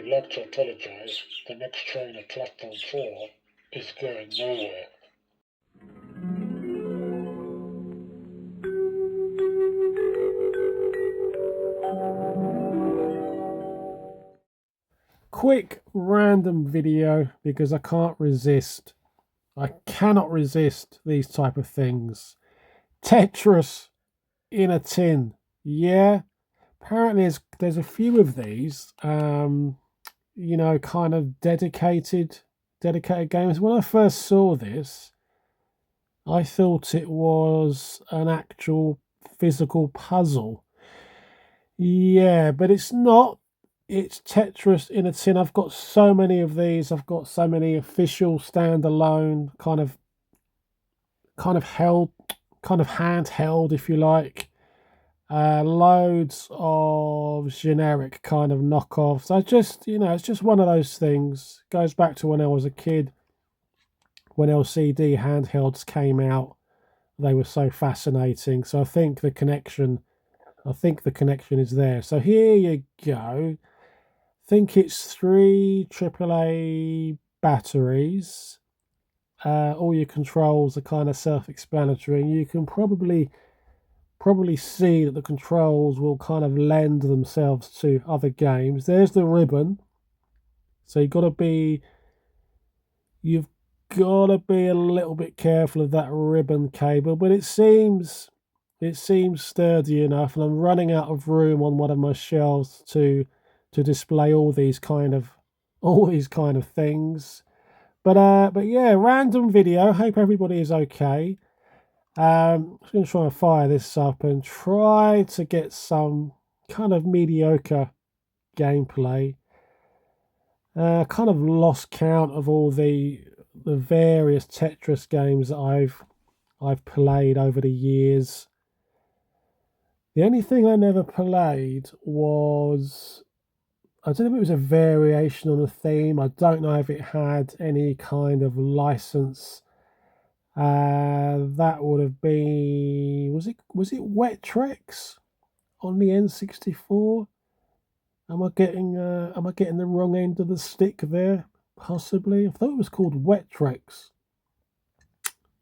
would like to apologise. The next train at platform 4 is going nowhere. Quick random video because I can't resist. I cannot resist these type of things. Tetris in a tin. Yeah. Apparently there's a few of these. You know, kind of dedicated games. When I first saw this, I thought it was an actual physical puzzle. Yeah, but it's not. It's Tetris in a tin. I've got so many of these. I've got so many official standalone kind of handheld, if you like. Loads of generic kind of knockoffs. It's just one of those things. Goes back to when I was a kid, when LCD handhelds came out. They were so fascinating. So I think the connection is there. So here you go. Think it's 3 AAA batteries. All your controls are kind of self-explanatory, and you can probably see that the controls will kind of lend themselves to other games. There's the ribbon. So you've got to be a little bit careful of that ribbon cable, but it seems sturdy enough, and I'm running out of room on one of my shelves to display all these kind of things. But yeah, random video. Hope everybody is okay. I'm just going to try and fire this up and try to get some kind of mediocre gameplay. Kind of lost count of all the various Tetris games that I've played over the years. The only thing I never played was, I don't know if it was a variation on a theme. I don't know if it had any kind of license. That would have been, was it Wetrex on the N64? Am I getting the wrong end of the stick there? Possibly. I thought it was called Wetrex.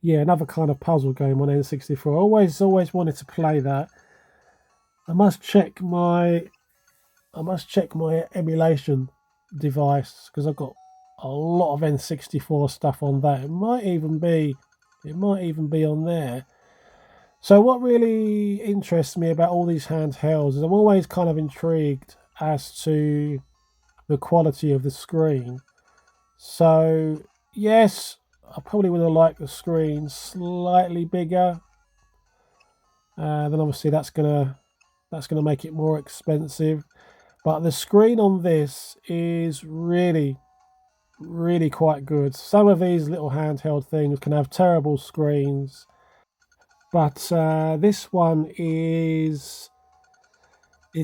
Yeah, another kind of puzzle game on N64. Always wanted to play that. I must check my emulation device because I've got a lot of N64 stuff on that. It might even be on there. So what really interests me about all these handhelds is I'm always kind of intrigued as to the quality of the screen. So yes, I probably would have liked the screen slightly bigger. Then obviously that's gonna make it more expensive. But the screen on this is really quite good. Some of these little handheld things can have terrible screens, but this one is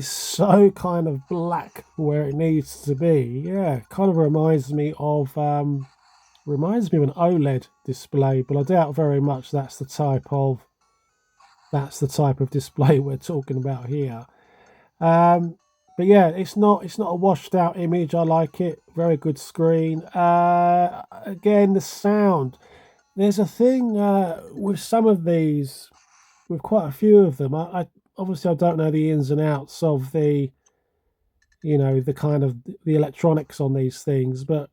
so kind of black where it needs to be. Yeah, kind of reminds me of an OLED display, but I doubt very much that's the type of display we're talking about here. But yeah, it's not a washed out image. I like it. Very good screen. Again, the sound. There's a thing with some of these, with quite a few of them. I obviously I don't know the ins and outs of the kind of the electronics on these things, but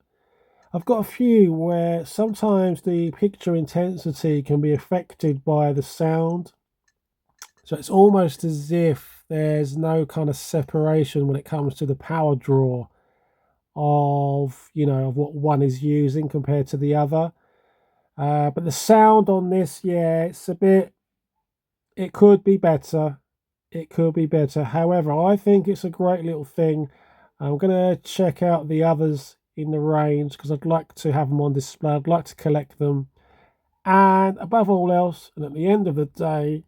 I've got a few where sometimes the picture intensity can be affected by the sound. So it's almost as if there's no kind of separation when it comes to the power draw of what one is using compared to the other. But the sound on this, yeah, it could be better. It could be better. However, I think it's a great little thing. I'm going to check out the others in the range because I'd like to have them on display. I'd like to collect them. And above all else, and at the end of the day,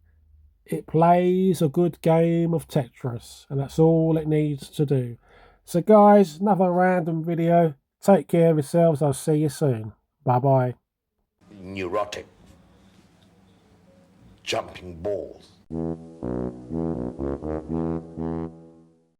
it plays a good game of Tetris, and that's all it needs to do. So guys, another random video. Take care of yourselves. I'll see you soon. Bye-bye. Neurotic. Jumping balls.